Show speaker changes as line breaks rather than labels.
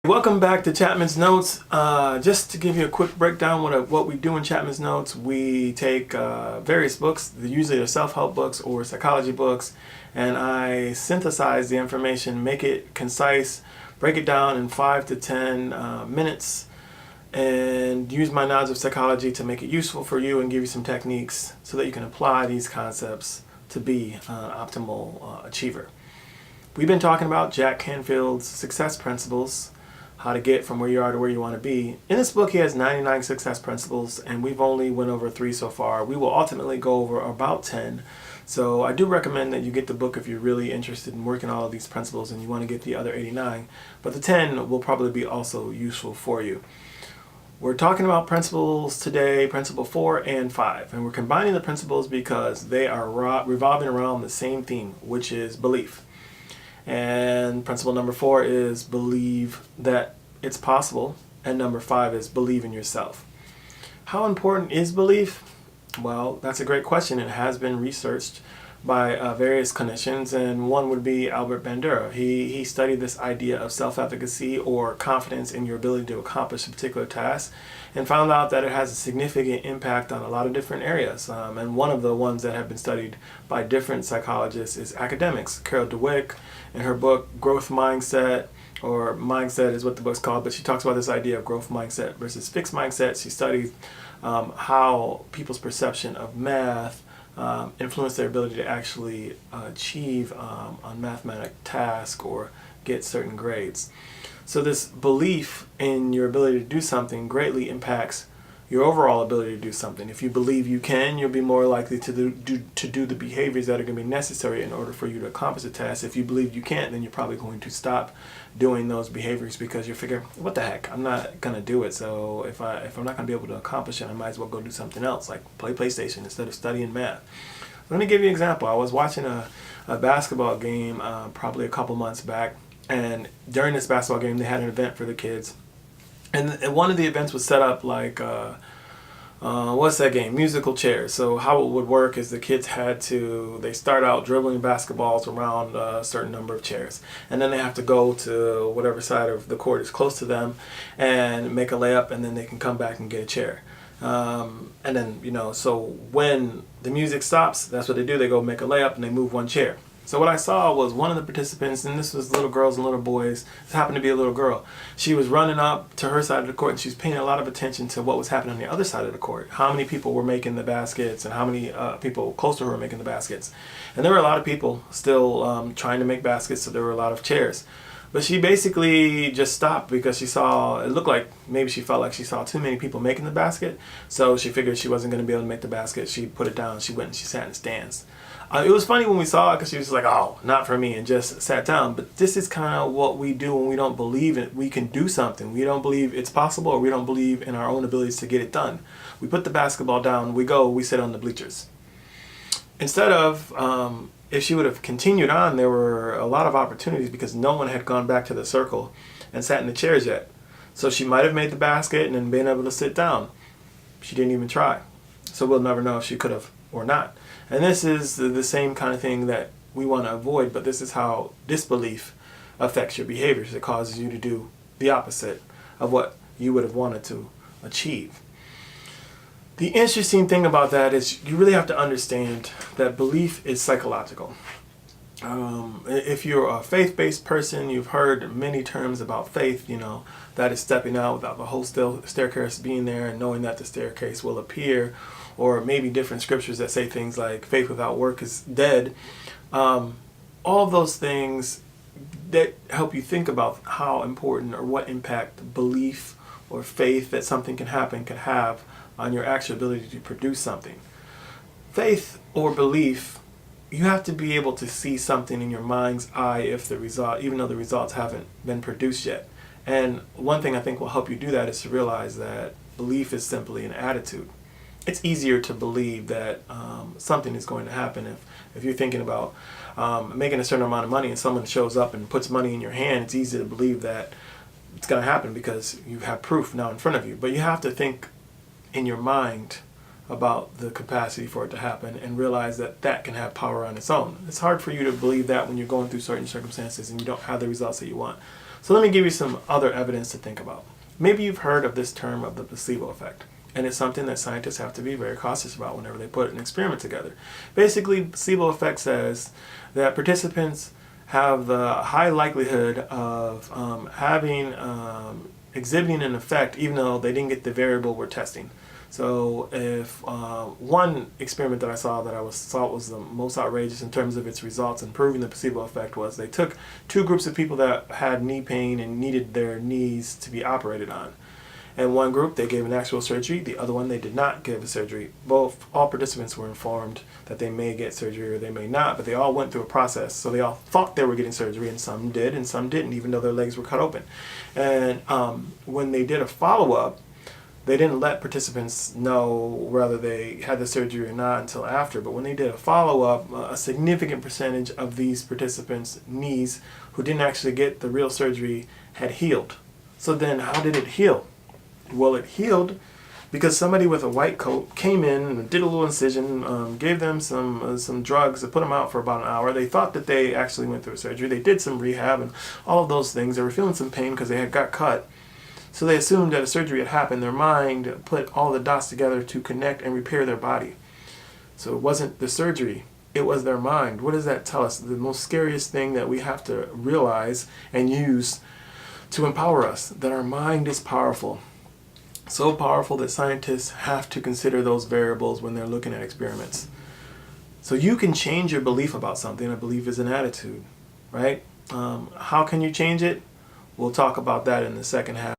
Welcome back to Chapman's Notes. Just to give you a quick breakdown of what we do in Chapman's Notes, we take various books, usually they're self-help books or psychology books, and I synthesize the information, make it concise, break it down in 5 to 10 minutes, and use my knowledge of psychology to make it useful for you and give you some techniques so that you can apply these concepts to be an optimal achiever. We've been talking about Jack Canfield's success principles, how to get from where you are to where you want to be. In this book, he has 99 success principles, and we've only went over 3 so far. We will ultimately go over about 10. So I do recommend that you get the book if you're really interested in working all of these principles and you want to get the other 89. But the 10 will probably be also useful for you. We're talking about principles today, principle 4 and 5. And we're combining the principles because they are revolving around the same theme, which is belief. And principle number 4 is believe that it's possible, and number 5 is believe in yourself. How important is belief? Well, that's a great question. It has been researched by various clinicians, and one would be Albert Bandura. He studied this idea of self-efficacy or confidence in your ability to accomplish a particular task and found out that it has a significant impact on a lot of different areas. And one of the ones that have been studied by different psychologists is academics. Carol Dweck, in her book Growth Mindset, or Mindset is what the book's called, but she talks about this idea of growth mindset versus fixed mindset. She studies how people's perception of math influence their ability to actually achieve on mathematic tasks or get certain grades. So this belief in your ability to do something greatly impacts your overall ability to do something. If you believe you can, you'll be more likely to do the behaviors that are going to be necessary in order for you to accomplish a task. If you believe you can't, then you're probably going to stop doing those behaviors because you figure, what the heck, I'm not going to do it. So if I'm not going to be able to accomplish it, I might as well go do something else, like play PlayStation instead of studying math. Let me give you an example. I was watching a basketball game probably a couple months back, and during this basketball game, they had an event for the kids. And one of the events was set up like, what's that game? Musical chairs. So how it would work is the kids they start out dribbling basketballs around a certain number of chairs. And then they have to go to whatever side of the court is close to them and make a layup, and then they can come back and get a chair. And then, so when the music stops, that's what they do. They go make a layup and they move one chair. So what I saw was one of the participants, and this was little girls and little boys. This happened to be a little girl. She was running up to her side of the court, and she was paying a lot of attention to what was happening on the other side of the court. How many people were making the baskets, and how many people close to her were making the baskets. And there were a lot of people still trying to make baskets, so there were a lot of chairs. But she basically just stopped because she saw, it looked like maybe she felt like she saw too many people making the basket. So she figured she wasn't going to be able to make the basket. She put it down. She went and she sat in the stands. It was funny when we saw it because she was like, oh, not for me, and just sat down. But this is kind of what we do when we don't believe we can do something. We don't believe it's possible, or we don't believe in our own abilities to get it done. We put the basketball down, we sit on the bleachers. Instead of, if she would have continued on, there were a lot of opportunities because no one had gone back to the circle and sat in the chairs yet. So she might have made the basket and then been able to sit down. She didn't even try. So we'll never know if she could have or not. And this is the same kind of thing that we want to avoid, but this is how disbelief affects your behaviors. It causes you to do the opposite of what you would have wanted to achieve. The interesting thing about that is you really have to understand that belief is psychological. If you're a faith-based person, you've heard many terms about faith, that is stepping out without the whole staircase being there and knowing that the staircase will appear, or maybe different scriptures that say things like faith without work is dead. All of those things that help you think about how important or what impact belief or faith that something can happen can have on your actual ability to produce something. Faith or belief, you have to be able to see something in your mind's eye even though the results haven't been produced yet. And one thing I think will help you do that is to realize that belief is simply an attitude. It's easier to believe that something is going to happen if you're thinking about making a certain amount of money and someone shows up and puts money in your hand. It's easy to believe that it's going to happen because you have proof now in front of you. But you have to think in your mind about the capacity for it to happen and realize that that can have power on its own. It's hard for you to believe that when you're going through certain circumstances and you don't have the results that you want. So let me give you some other evidence to think about. Maybe you've heard of this term of the placebo effect, and it's something that scientists have to be very cautious about whenever they put an experiment together. Basically, placebo effect says that participants have the high likelihood of exhibiting an effect even though they didn't get the variable we're testing. So if one experiment that I saw that thought was the most outrageous in terms of its results in proving the placebo effect was they took two groups of people that had knee pain and needed their knees to be operated on. And one group, they gave an actual surgery. The other one, they did not give a surgery. All participants were informed that they may get surgery or they may not, but they all went through a process. So they all thought they were getting surgery, and some did and some didn't, even though their legs were cut open. And when they did a follow-up, they didn't let participants know whether they had the surgery or not until after. But when they did a follow-up, a significant percentage of these participants' knees who didn't actually get the real surgery had healed. So then how did it heal? Well, it healed because somebody with a white coat came in and did a little incision, gave them some drugs to put them out for about an hour. They thought that they actually went through a surgery. They did some rehab and all of those things. They were feeling some pain because they had got cut. So they assumed that a surgery had happened. Their mind put all the dots together to connect and repair their body. So it wasn't the surgery. It was their mind. What does that tell us? The most scariest thing that we have to realize and use to empower us, that our mind is powerful. So powerful that scientists have to consider those variables when they're looking at experiments. So you can change your belief about something. A belief is an attitude, right? How can you change it? We'll talk about that in the second half.